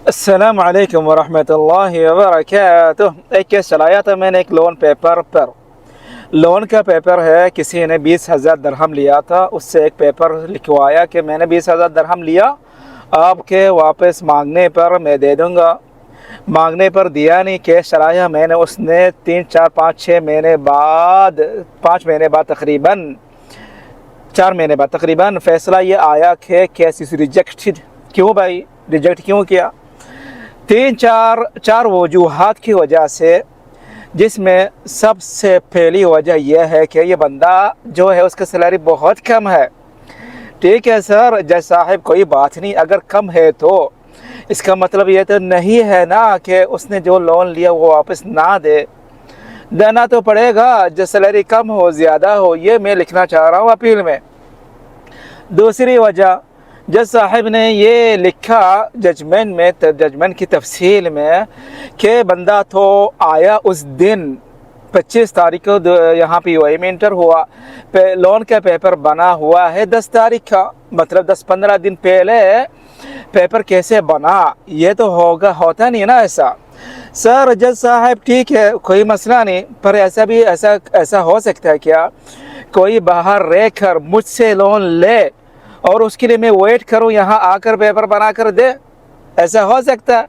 السلام علیکم ورحمۃ اللہ وبرکاتہ۔ ایک کیس چلایا تھا میں نے ایک لون پیپر پر۔ لون کا پیپر ہے، کسی نے 20,000 درہم لیا تھا، اس سے ایک پیپر لکھوایا کہ میں نے 20,000 درہم لیا، آپ کے واپس مانگنے پر میں دے دوں گا۔ مانگنے پر دیا نہیں، کیس چلایا میں نے، اس نے 3 4 5 6 مہینے بعد 5 مہینے بعد تقریباً 4 مہینے بعد تقریباً فیصلہ یہ آیا کہ کیس از ریجیکٹڈ۔ کیوں بھائی ریجیکٹ کیوں کیا؟ 4 وجوہات کی وجہ سے، جس میں سب سے پہلی وجہ یہ ہے کہ یہ بندہ جو ہے اس کا سیلری بہت کم ہے۔ ٹھیک ہے سر جج صاحب، کوئی بات نہیں، اگر کم ہے تو اس کا مطلب یہ تو نہیں ہے نا کہ اس نے جو لون لیا وہ واپس نہ دے، دینا تو پڑے گا، جو سیلری کم ہو زیادہ ہو، یہ میں لکھنا چاہ رہا ہوں اپیل میں۔ دوسری وجہ، جج صاحب نے یہ لکھا ججمنٹ کی تفصیل میں کہ بندہ تو آیا اس دن 25 تاریخ کو یہاں پہ UAE میں انٹر ہوا، لون کا پیپر بنا ہوا ہے 10 تاریخ کا، مطلب 10-15 دن پہلے پیپر کیسے بنا؟ یہ تو ہوتا نہیں نا ایسا۔ سر جج صاحب ٹھیک ہے کوئی مسئلہ نہیں، پر ایسا ہو سکتا ہے کیا کوئی باہر رہ کر مجھ سے لون لے اور اس کے لیے میں ویٹ کروں یہاں آ کر پیپر بنا کر دے؟ ایسا ہو سکتا ہے؟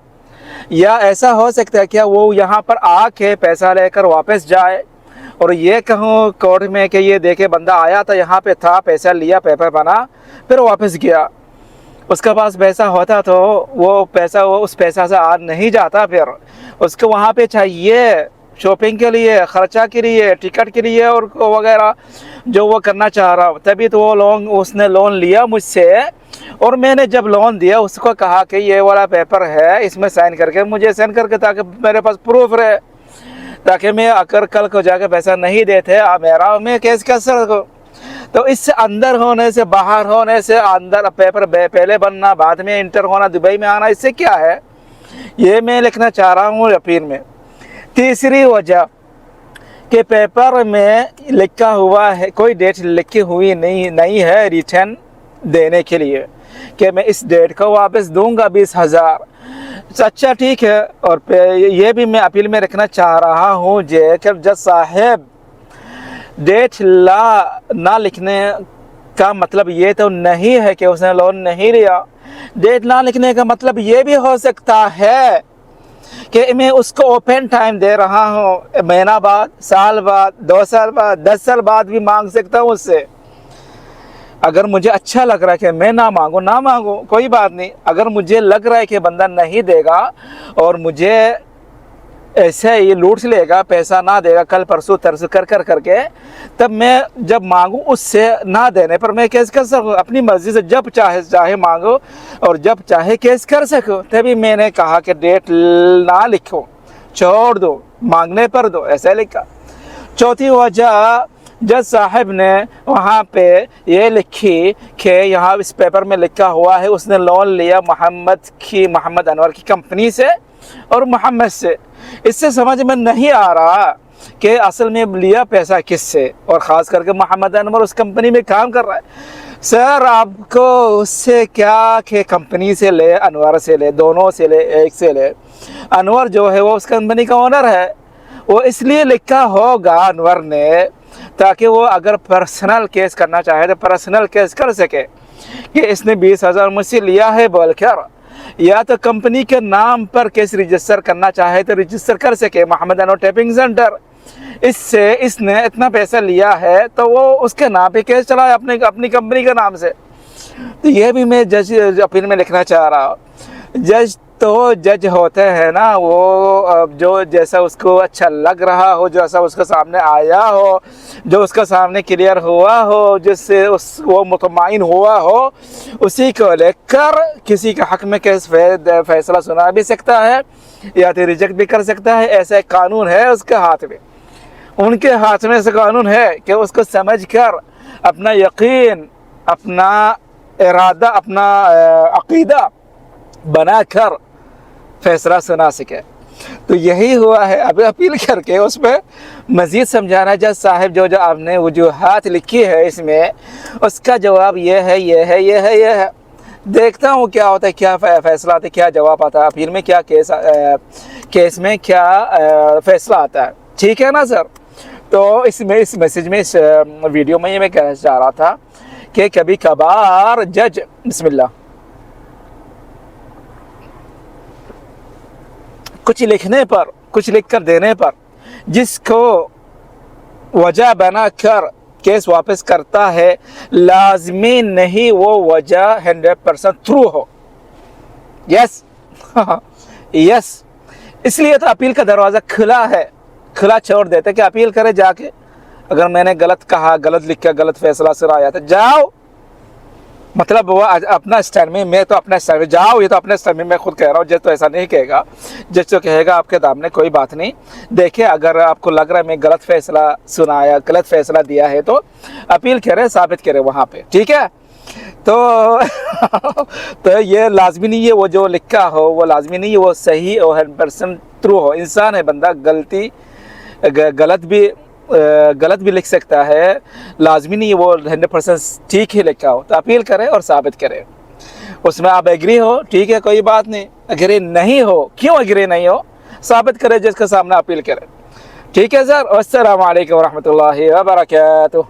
یا ایسا ہو سکتا ہے کیا وہ یہاں پر آ کے پیسہ لے کر واپس جائے اور یہ کہوں کورٹ میں کہ یہ دیکھے بندہ آیا تھا، یہاں پہ تھا، پیسہ لیا، پیپر بنا، پھر واپس گیا، اس کے پاس پیسہ ہوتا تو وہ اس پیسہ سے آج نہیں جاتا، پھر اس کو وہاں پہ چاہیے شاپنگ کے لیے، خرچہ کے لیے، ٹکٹ کے لیے اور وغیرہ جو وہ کرنا چاہ رہا ہوں، تبھی تو اس نے لون لیا مجھ سے، اور میں نے جب لون دیا اس کو کہا کہ یہ والا پیپر ہے، اس میں سائن کر کے مجھے سینڈ کر کے، تاکہ میرے پاس پروف رہے، تاکہ میں اگر کل کو جا کے پیسہ نہیں دیتے میں کیس کر سکوں۔ تو اس سے اندر ہونے سے، باہر ہونے سے، اندر پیپر پہلے بننا بعد میں انٹر ہونا، دبئی میں آنا، اس سے کیا ہے؟ یہ میں لکھنا چاہ رہا ہوں اپیل میں۔ تیسری وجہ کہ پیپر میں لکھا ہوا ہے، کوئی ڈیٹ لکھی ہوئی نہیں ہے ریٹرن دینے کے لیے کہ میں اس ڈیٹ کو واپس دوں گا 20,000۔ اچھا ٹھیک ہے، اور یہ بھی میں اپیل میں رکھنا چاہ رہا ہوں کہ جج صاحب ڈیٹ نہ لکھنے کا مطلب یہ تو نہیں ہے کہ اس نے لون نہیں لیا۔ ڈیٹ نہ لکھنے کا مطلب یہ بھی ہو سکتا ہے کہ میں اس کو اوپن ٹائم دے رہا ہوں، مہینہ بعد، سال بعد، 2 سال بعد، 10 سال بعد بھی مانگ سکتا ہوں اس سے۔ اگر مجھے اچھا لگ رہا ہے کہ میں نہ مانگوں کوئی بات نہیں، اگر مجھے لگ رہا ہے کہ بندہ نہیں دے گا اور مجھے ایسے ہی لوٹ لے گا، پیسہ نہ دے گا، کل پرسوں ترسوں کر کے، تب میں جب مانگوں اس سے نہ دینے پر میں کیس کر سکوں، اپنی مرضی سے جب چاہے مانگو اور جب چاہے کیس کر سکو۔ تبھی میں نے کہا کہ ڈیٹ نہ لکھو، چھوڑ دو، مانگنے پر دو، ایسا لکھا۔ چوتھی وجہ، جج صاحب نے وہاں پہ یہ لکھی کہ یہاں اس پیپر میں لکھا ہوا ہے اس نے لون لیا محمد انور کی کمپنی سے اور محمد سے۔ اس سے سمجھ میں نہیں آ رہا کہ اصل میں لیا پیسہ کس سے، اور خاص کر کے محمد انور اس کمپنی میں کام کر رہا ہے۔ سر آپ کو اس سے کیا کہ کمپنی سے لے، انور سے لے، دونوں سے لے، ایک سے لے، انور جو ہے وہ اس کمپنی کا اونر ہے، وہ اس لیے لکھا ہوگا انور نے تاکہ وہ اگر پرسنل کیس کرنا چاہے تو پرسنل کیس کر سکے کہ اس نے 20,000 مجھ سے لیا ہے بول کر، یا تو کمپنی کے نام پر کیس رجسٹر کرنا چاہے تو رجسٹر کر سکے، محمد انور ٹیپنگ سینٹر، اس نے اتنا پیسہ لیا ہے تو وہ اس کے نام پہ کیس چلائے اپنی کمپنی کے نام سے۔ تو یہ بھی میں جج اپیل میں لکھنا چاہ رہا ہوں۔ جج ہوتے ہیں نا، وہ جو جیسا اس کو اچھا لگ رہا ہو، جیسا اس کے سامنے آیا ہو، جو اس کا سامنے کلیئر ہوا ہو، جس سے وہ مطمئن ہوا ہو، اسی کو لے کر کسی کے حق میں کیس فیصلہ سنا بھی سکتا ہے یا تو ریجیکٹ بھی کر سکتا ہے۔ ایسا قانون ہے اس کے ہاتھ میں، ان کے ہاتھ میں ایسا قانون ہے کہ اس کو سمجھ کر اپنا یقین، اپنا ارادہ، اپنا عقیدہ بنا کر فیصلہ سنا سکے۔ تو یہی ہوا ہے۔ ابھی اپیل کر کے اس پہ مزید سمجھانا، جج صاحب جو آپ نے وجوہات لکھی ہے اس میں، اس کا جواب یہ ہے۔ دیکھتا ہوں کیا ہوتا ہے، کیا فیصلہ آتا ہے، کیا جواب آتا ہے اپیل میں، کیا کیس میں کیا فیصلہ آتا ہے، ٹھیک ہے نا سر۔ تو اس میسیج میں، اس ویڈیو میں یہ میں کہنا چاہ رہا تھا کہ کبھی کبھار جج، بسم اللہ، کچھ لکھنے پر، کچھ لکھ کر دینے پر جس کو وجہ بنا کر کیس واپس کرتا ہے، لازمی نہیں وہ وجہ 100% ٹرو ہو۔ یس یس، اس لیے تو اپیل کا دروازہ کھلا ہے، کھلا چھوڑ دیتے کہ اپیل کرے جا کے، اگر میں نے غلط کہا، غلط لکھا، غلط فیصلہ سر آیا تو جاؤ، مطلب وہ اپنا اسٹینڈ میں تو اپنا اسٹینڈ میں جاؤ، یہ تو اپنے اسٹینڈ میں خود کہہ رہا ہوں، جج تو ایسا نہیں کہے گا، جج تو کہے گا آپ کے دامنے کوئی بات نہیں، دیکھیں اگر آپ کو لگ رہا ہے میں غلط فیصلہ سنایا، غلط فیصلہ دیا ہے تو اپیل کرے، ثابت کرے وہاں پہ، ٹھیک ہے۔ تو یہ لازمی نہیں ہے وہ جو لکھا ہو وہ لازمی نہیں ہے وہ صحیح اور 100% ٹرو ہو، انسان ہے بندہ، غلط بھی لکھ سکتا ہے، لازمی نہیں ہے وہ 100% ٹھیک ہی لکھا ہو، تو اپیل کرے اور ثابت کرے، اس میں آپ ایگری ہو ٹھیک ہے کوئی بات نہیں، ایگری نہیں ہو، کیوں ایگری نہیں ہو، ثابت کرے جس کے سامنے اپیل کرے، ٹھیک ہے سر۔ السلام علیکم ورحمۃ اللہ وبرکاتہ۔